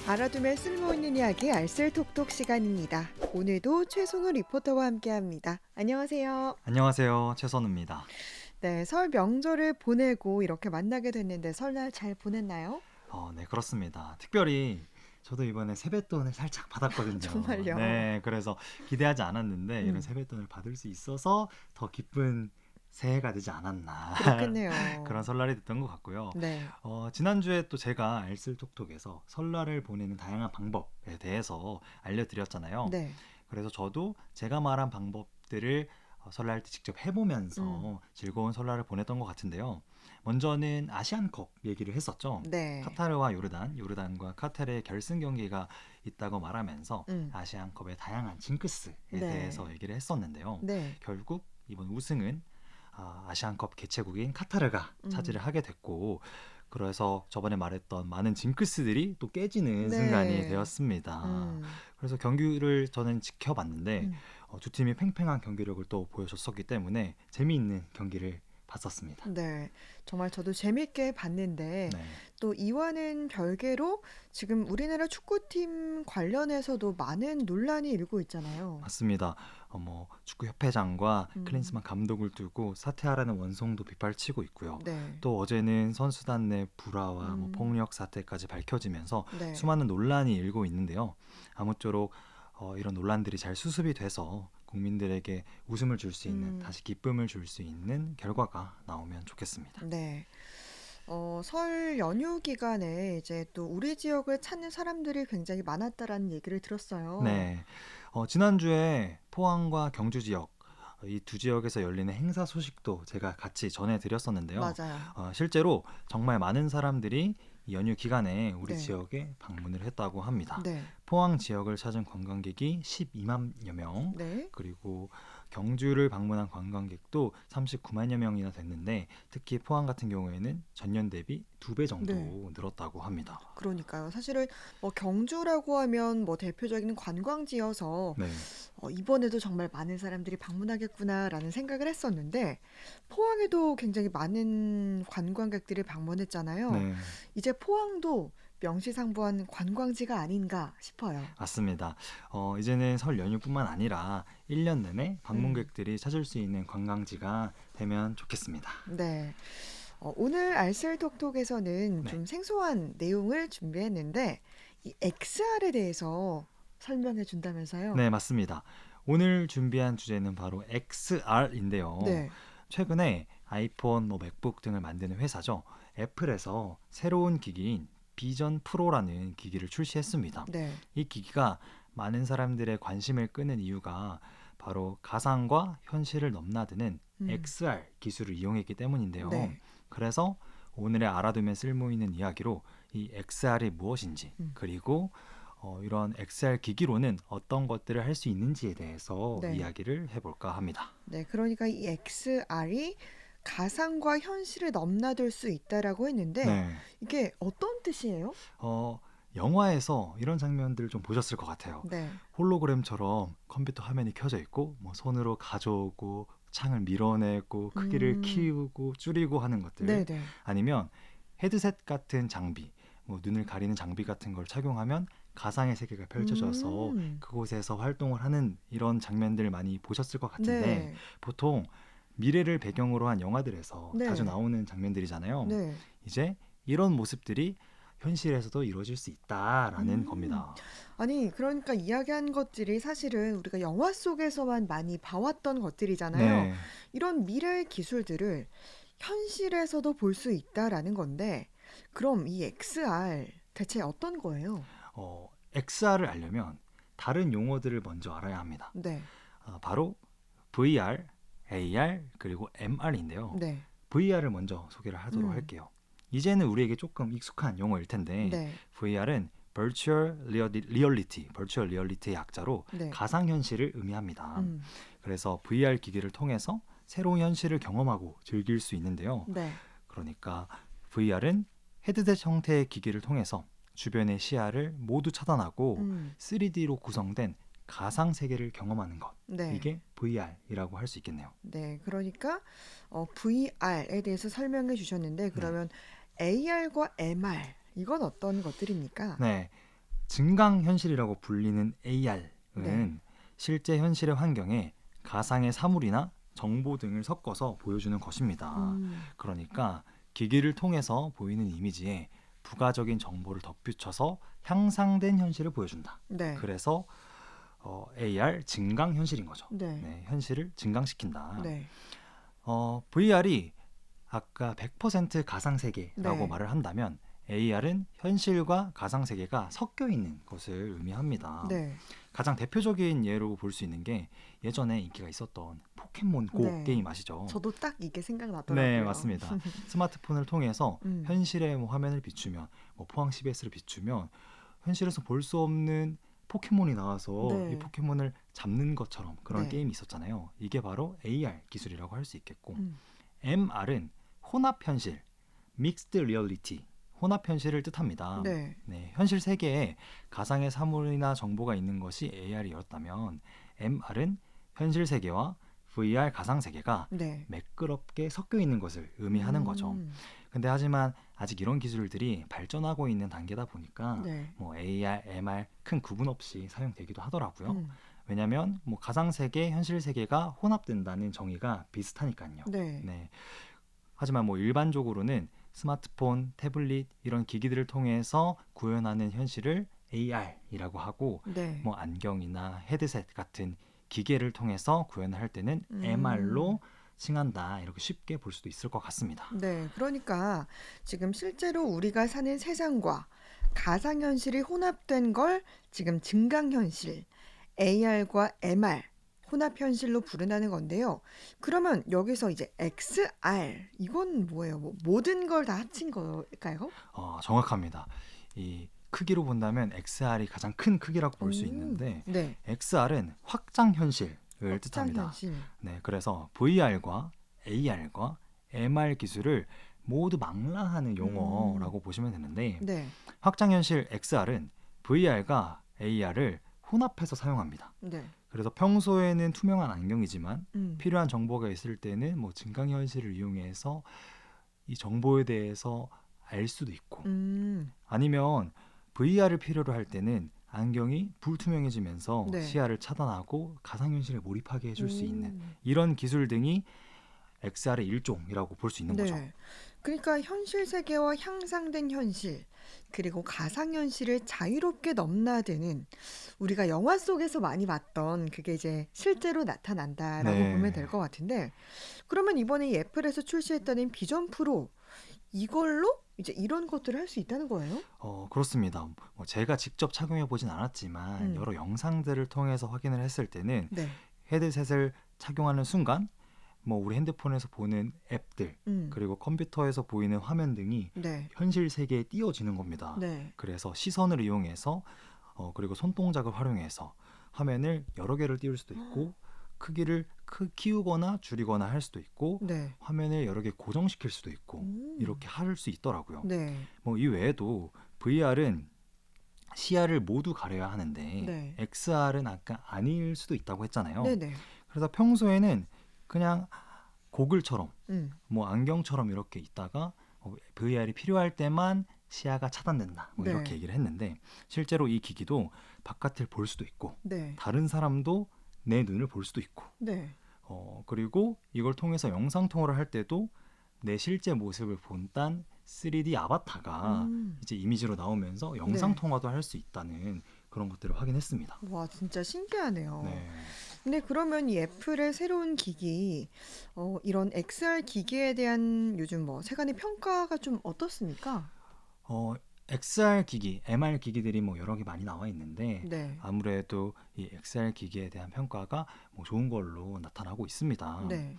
알아두면 쓸모있는 이야기 알쓸톡톡 시간입니다. 오늘도 최선우 리포터와 함께합니다. 안녕하세요. 안녕하세요. 최선우입니다. 네, 설 명절을 보내고 이렇게 만나게 됐는데 설날 잘 보냈나요? 네, 그렇습니다. 특별히 저도 이번에 세뱃돈을 살짝 받았거든요. 정말요? 네, 그래서 기대하지 않았는데 이런 음, 세뱃돈을 받을 수 있어서 더 기쁜 새해가 되지 않았나. 그런 그렇겠네요. 설날이 됐던 것 같고요. 네. 지난주에 또 제가 알쓸톡톡에서 설날을 보내는 다양한 방법에 대해서 알려드렸잖아요. 네. 그래서 저도 제가 말한 방법들을 설날 때 직접 음, 해보면서 즐거운 설날을 보냈던 것 같은데요. 먼저는 아시안컵 얘기를 했었죠. 네. 카타르와 요르단과 카타르의 결승 경기가 있다고 말하면서 음, 아시안컵의 다양한 징크스에 네. 대해서 얘기를 했었는데요. 네. 결국 이번 우승은 아시안컵 개최국인 카타르가 차지를 음, 하게 됐고, 그래서 저번에 말했던 많은 징크스들이 또 깨지는 순간이 네. 되었습니다. 음, 그래서 경기를 저는 지켜봤는데 음. 두 팀이 팽팽한 경기력을 또 보여줬었기 때문에 재미있는 경기를 봤었습니다. 네. 정말 저도 재밌게 봤는데 네, 또 이와는 별개로 지금 우리나라 축구팀 관련해서도 많은 논란이 일고 있잖아요. 맞습니다. 축구협회장과 음. 클린스만 감독을 두고 사퇴하라는 원성도 빗발치고 있고요. 네. 또 어제는 선수단 내 불화와 음. 폭력 사태까지 밝혀지면서 네. 수많은 논란이 일고 있는데요. 아무쪼록 이런 논란들이 잘 수습이 돼서 국민들에게 웃음을 줄 수 있는, 음. 다시 기쁨을 줄 수 있는 결과가 나오면 좋겠습니다. 네. 설 연휴 기간에 이제 또 우리 지역을 찾는 사람들이 굉장히 많았다라는 얘기를 들었어요. 네. 지난주에 포항과 경주 지역, 이 두 지역에서 열리는 행사 소식도 제가 같이 전해드렸었는데요. 맞아요. 실제로 정말 많은 사람들이 이 연휴 기간에 우리 네. 지역에 방문을 했다고 합니다. 네. 포항 지역을 찾은 관광객이 12만여 명, 네. 그리고 경주를 방문한 관광객도 39만여 명이나 됐는데, 특히 포항 같은 경우에는 전년 대비 2배 정도 네. 늘었다고 합니다. 그러니까요. 사실은 뭐 경주라고 하면 뭐 대표적인 관광지여서 네, 이번에도 정말 많은 사람들이 방문하겠구나라는 생각을 했었는데 포항에도 굉장히 많은 관광객들이 방문했잖아요. 네. 이제 포항도 명시상부한 관광지가 아닌가 싶어요. 맞습니다. 이제는 설 연휴뿐만 아니라 1년 내내 음, 방문객들이 찾을 수 있는 관광지가 되면 좋겠습니다. 네. 오늘 알쓸톡톡에서는 네, 좀 생소한 내용을 준비했는데 이 XR에 대해서 설명해 준다면서요? 네, 맞습니다. 오늘 준비한 주제는 바로 XR인데요. 네. 최근에 아이폰, 맥북 등을 만드는 회사죠. 애플에서 새로운 기기인 비전 프로라는 기기를 출시했습니다. 네. 이 기기가 많은 사람들의 관심을 끄는 이유가 바로 가상과 현실을 넘나드는 음, XR 기술을 이용했기 때문인데요. 네. 그래서 오늘의 알아두면 쓸모있는 이야기로 이 XR이 무엇인지, 음, 그리고 이런 XR 기기로는 어떤 것들을 할 수 있는지에 대해서 네. 이야기를 해볼까 합니다. 네, 그러니까 이 XR이 가상과 현실을 넘나들 수 있다라고 했는데 네, 이게 어떤 뜻이에요? 어, 영화에서 이런 장면들 좀 보셨을 것 같아요. 네. 홀로그램처럼 컴퓨터 화면이 켜져 있고 손으로 가져오고 창을 밀어내고 크기를 음, 키우고 줄이고 하는 것들, 네네. 아니면 헤드셋 같은 장비, 눈을 가리는 장비 같은 걸 착용하면 가상의 세계가 펼쳐져서 음, 그곳에서 활동을 하는 이런 장면들 많이 보셨을 것 같은데, 네. 보통 미래를 배경으로 한 영화들에서 자주 네. 나오는 장면들이잖아요. 네. 이제 이런 모습들이 현실에서도 이루어질 수 있다라는 음. 겁니다. 아니, 그러니까 이야기한 것들이 사실은 우리가 영화 속에서만 많이 봐왔던 것들이잖아요. 네, 이런 미래 기술들을 현실에서도 볼 수 있다라는 건데, 그럼 이 XR 대체 어떤 거예요? XR을 알려면 다른 용어들을 먼저 알아야 합니다. 네. 바로 VR, AR, 그리고 MR인데요. 네. VR을 먼저 소개를 하도록 음. 할게요. 이제는 우리에게 조금 익숙한 용어일 텐데, 네. VR은 Virtual Reality의 약자로 네. 가상현실을 의미합니다. 음. 그래서 VR 기기를 통해서 새로운 현실을 경험하고 즐길 수 있는데요. 네. 그러니까 VR은 헤드셋 형태의 기기를 통해서 주변의 시야를 모두 차단하고 음. 3D로 구성된 가상 세계를 경험하는 것. 네. 이게 VR이라고 할 수 있겠네요. 네. 그러니까 VR에 대해서 설명해 주셨는데 네. 그러면 AR과 MR 이건 어떤 것들입니까? 네. 증강현실이라고 불리는 AR은 네. 실제 현실의 환경에 가상의 사물이나 정보 등을 섞어서 보여주는 것입니다. 음. 그러니까 기기를 통해서 보이는 이미지에 부가적인 정보를 덧붙여서 향상된 현실을 보여준다. 네. 그래서 AR 증강현실인 거죠. 네. 네, 현실을 증강시킨다. 네. VR이 아까 100% 가상세계라고 네. 말을 한다면 AR은 현실과 가상세계가 섞여 있는 것을 의미합니다. 네. 가장 대표적인 예로 볼 수 있는 게 예전에 인기가 있었던 포켓몬고 네. 게임 아시죠? 저도 딱 이게 네, 생각나더라고요. 맞습니다. 스마트폰을 통해서 음. 현실의 화면을 비추면 포항 CBS를 비추면 현실에서 볼 수 없는 포켓몬이 나와서 이 네. 포켓몬을 잡는 것처럼 그런 네. 게임이 있었잖아요. 이게 바로 AR 기술이라고 할 수 있겠고 음. MR은 혼합현실, 믹스드 리얼리티, 혼합현실을 뜻합니다. 네. 네, 현실 세계에 가상의 사물이나 정보가 있는 것이 AR이었다면 MR은 현실 세계와 VR 가상 세계가 네. 매끄럽게 섞여 있는 것을 의미하는 거죠. 근데 하지만 아직 이런 기술들이 발전하고 있는 단계다 보니까 네. AR, MR 큰 구분 없이 사용되기도 하더라고요. 음. 왜냐하면 가상 세계, 현실 세계가 혼합된다는 정의가 비슷하니까요. 네. 네. 하지만 일반적으로는 스마트폰, 태블릿 이런 기기들을 통해서 구현하는 현실을 AR이라고 하고 네. 안경이나 헤드셋 같은 기계를 통해서 구현을 할 때는 음. MR로 칭한다. 이렇게 쉽게 볼 수도 있을 것 같습니다. 네. 그러니까 지금 실제로 우리가 사는 세상과 가상현실이 혼합된 걸 지금 증강현실, AR과 MR, 혼합현실로 부른다는 건데요. 그러면 여기서 이제 XR, 이건 뭐예요? 모든 걸 다 합친 걸까요? 정확합니다. 이 크기로 본다면 XR이 가장 큰 크기라고 볼 수 오. 있는데 네. XR은 확장 현실을 뜻합니다. 확장현실. 네, 그래서 VR과 AR과 MR 기술을 모두 망라하는 용어라고 보시면 되는데 네. 확장현실 XR은 VR과 AR을 혼합해서 사용합니다. 네. 그래서 평소에는 투명한 안경이지만 음. 필요한 정보가 있을 때는 증강현실을 이용해서 이 정보에 대해서 알 수도 있고 아니면 VR을 필요로 할 때는 안경이 불투명해지면서 네. 시야를 차단하고 가상현실에 몰입하게 해줄 수 있는 오. 이런 기술 등이 XR의 일종이라고 볼 수 있는 거죠. 네. 그러니까 현실 세계와 향상된 현실, 그리고 가상현실을 자유롭게 넘나드는 우리가 영화 속에서 많이 봤던 그게 이제 실제로 나타난다라고 네. 보면 될 것 같은데, 그러면 이번에 이 애플에서 출시했다는 비전 프로, 이걸로 이제 이런 것들을 할 수 있다는 거예요? 그렇습니다. 제가 직접 착용해 보진 않았지만 여러 영상들을 통해서 확인을 했을 때는 네. 헤드셋을 착용하는 순간 우리 핸드폰에서 보는 앱들 그리고 컴퓨터에서 보이는 화면 등이 네. 현실 세계에 띄워지는 겁니다. 네. 그래서 시선을 이용해서 그리고 손동작을 활용해서 화면을 여러 개를 띄울 수도 있고 크기를 키우거나 줄이거나 할 수도 있고 네. 화면을 여러 개 고정시킬 수도 있고 이렇게 할 수 있더라고요. 네. 이 외에도 VR은 시야를 모두 가려야 하는데 네. XR은 아까 아닐 수도 있다고 했잖아요. 네네. 그래서 평소에는 그냥 고글처럼 안경처럼 이렇게 있다가 VR이 필요할 때만 시야가 차단된다. 네. 이렇게 얘기를 했는데 실제로 이 기기도 바깥을 볼 수도 있고 네. 다른 사람도 내 눈을 볼 수도 있고 네. 그리고 이걸 통해서 영상 통화를 할 때도 내 실제 모습을 본딴 3D 아바타가 이제 이미지로 나오면서 영상 네. 통화도 할 수 있다는 그런 것들을 확인했습니다. 와, 진짜 신기하네요. 네. 근데 그러면 이 애플의 새로운 기기, 이런 XR 기기에 대한 요즘 세간의 평가가 좀 어떻습니까? XR 기기, MR 기기들이 여러 개 많이 나와 있는데 네. 아무래도 이 XR 기기에 대한 평가가 좋은 걸로 나타나고 있습니다. 네.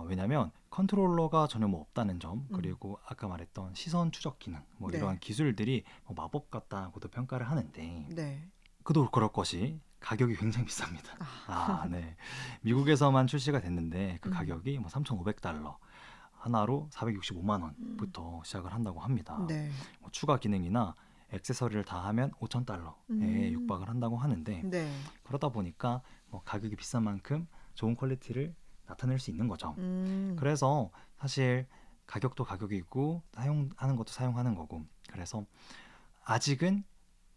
왜냐하면 컨트롤러가 전혀 없다는 점 그리고 아까 말했던 시선 추적 기능 네. 이러한 기술들이 마법 같다고도 평가를 하는데 네. 그도 그럴 것이 가격이 굉장히 비쌉니다. 네. 미국에서만 출시가 됐는데 그 가격이 $3,500 하나로 465만 원부터 시작을 한다고 합니다. 네. 추가 기능이나 액세서리를 다 하면 $5,000에 육박을 한다고 하는데 네. 그러다 보니까 가격이 비싼 만큼 좋은 퀄리티를 나타낼 수 있는 거죠. 그래서 사실 가격도 가격이고 사용하는 것도 사용하는 거고 그래서 아직은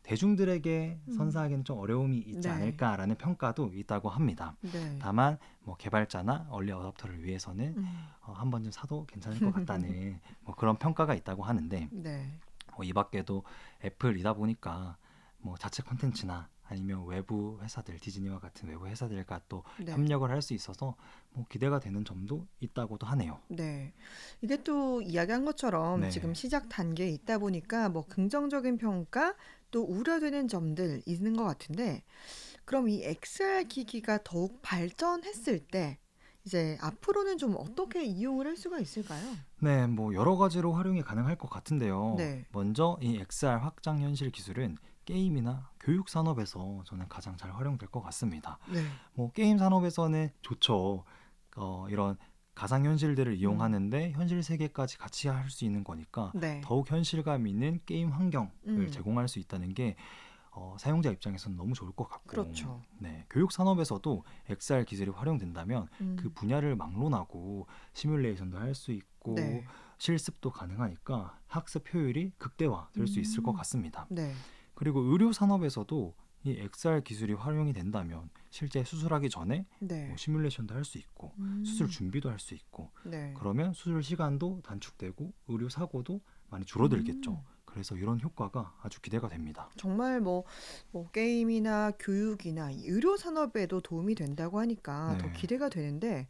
대중들에게 음. 선사하기는 좀 어려움이 있지 네. 않을까라는 평가도 있다고 합니다. 네. 다만 뭐 개발자나 얼리 어답터를 위해서는 한 번쯤 사도 괜찮을 것 같다는 뭐 그런 평가가 있다고 하는데 네. 이 밖에도 애플이다 보니까 뭐 자체 콘텐츠나 아니면 외부 회사들, 디즈니와 같은 외부 회사들과 또 네. 협력을 할 수 있어서 뭐 기대가 되는 점도 있다고도 하네요. 네. 이게 또 이야기한 것처럼 지금 네. 시작 단계에 있다 보니까 뭐 긍정적인 평가 또 우려되는 점들 있는 것 같은데 그럼 이 XR 기기가 더욱 발전했을 때 이제 앞으로는 좀 어떻게 이용을 할 수가 있을까요? 네, 뭐 여러 가지로 활용이 가능할 것 같은데요. 네. 먼저 이 XR 확장 현실 기술은 게임이나 교육 산업에서 저는 가장 잘 활용될 것 같습니다. 네. 뭐 게임 산업에서는 좋죠. 이런 가상 현실들을 이용하는데 현실 세계까지 같이 할 수 있는 거니까 네. 더욱 현실감 있는 게임 환경을 음. 제공할 수 있다는 게 사용자 입장에서는 너무 좋을 것 같고, 그렇죠. 네, 교육 산업에서도 XR 기술이 활용된다면 그 음. 분야를 막론하고 시뮬레이션도 할 수 있고 네. 실습도 가능하니까 학습 효율이 극대화될 수 있을 것 같습니다. 네. 그리고 의료 산업에서도 이 XR 기술이 활용이 된다면 실제 수술하기 전에 네. 뭐 시뮬레이션도 할 수 있고 수술 준비도 할 수 있고 네. 그러면 수술 시간도 단축되고 의료 사고도 많이 줄어들겠죠. 그래서 이런 효과가 아주 기대가 됩니다. 정말 뭐 게임이나 교육이나 이 의료 산업에도 도움이 된다고 하니까 더 네. 기대가 되는데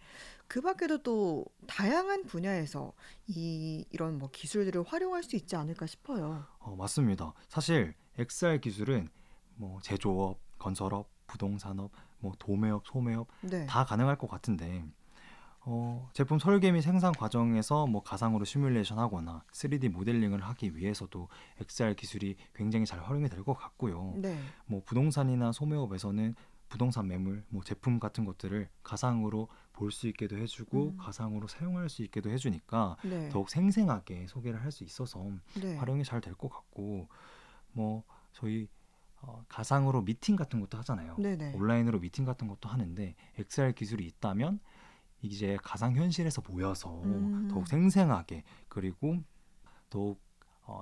그 밖에도 또 다양한 분야에서 이런 뭐 기술들을 활용할 수 있지 않을까 싶어요. 맞습니다. 사실 XR 기술은 뭐 제조업, 건설업, 부동산업, 뭐 도매업, 소매업 네. 다 가능할 것 같은데 제품 설계 및 생산 과정에서 뭐 가상으로 시뮬레이션 하거나 3D 모델링을 하기 위해서도 XR 기술이 굉장히 잘 활용이 될 것 같고요. 네. 뭐 부동산이나 소매업에서는 부동산 매물, 뭐 제품 같은 것들을 가상으로 볼 수 있게도 해주고 가상으로 사용할 수 있게도 해주니까 네. 더욱 생생하게 소개를 할 수 있어서 네. 활용이 잘 될 것 같고, 뭐 저희 가상으로 미팅 같은 것도 하잖아요. 네네. 온라인으로 미팅 같은 것도 하는데 XR 기술이 있다면 이제 가상 현실에서 모여서 더욱 생생하게 그리고 더욱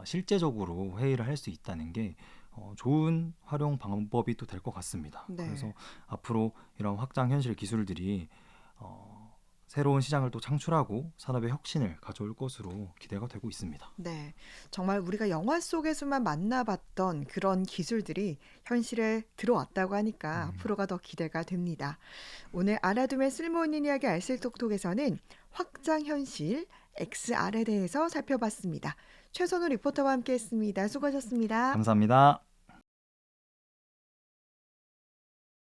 실제적으로 회의를 할 수 있다는 게 좋은 활용 방법이 또 될 것 같습니다. 네. 그래서 앞으로 이런 확장 현실 기술들이 새로운 시장을 또 창출하고 산업의 혁신을 가져올 것으로 기대가 되고 있습니다. 네. 정말 우리가 영화 속에서만 만나봤던 그런 기술들이 현실에 들어왔다고 하니까 앞으로가 더 기대가 됩니다. 오늘 알아두면 쓸모있는 이야기 알쓸톡톡에서는 확장현실 XR에 대해서 살펴봤습니다. 최선우 리포터와 함께했습니다. 수고하셨습니다. 감사합니다.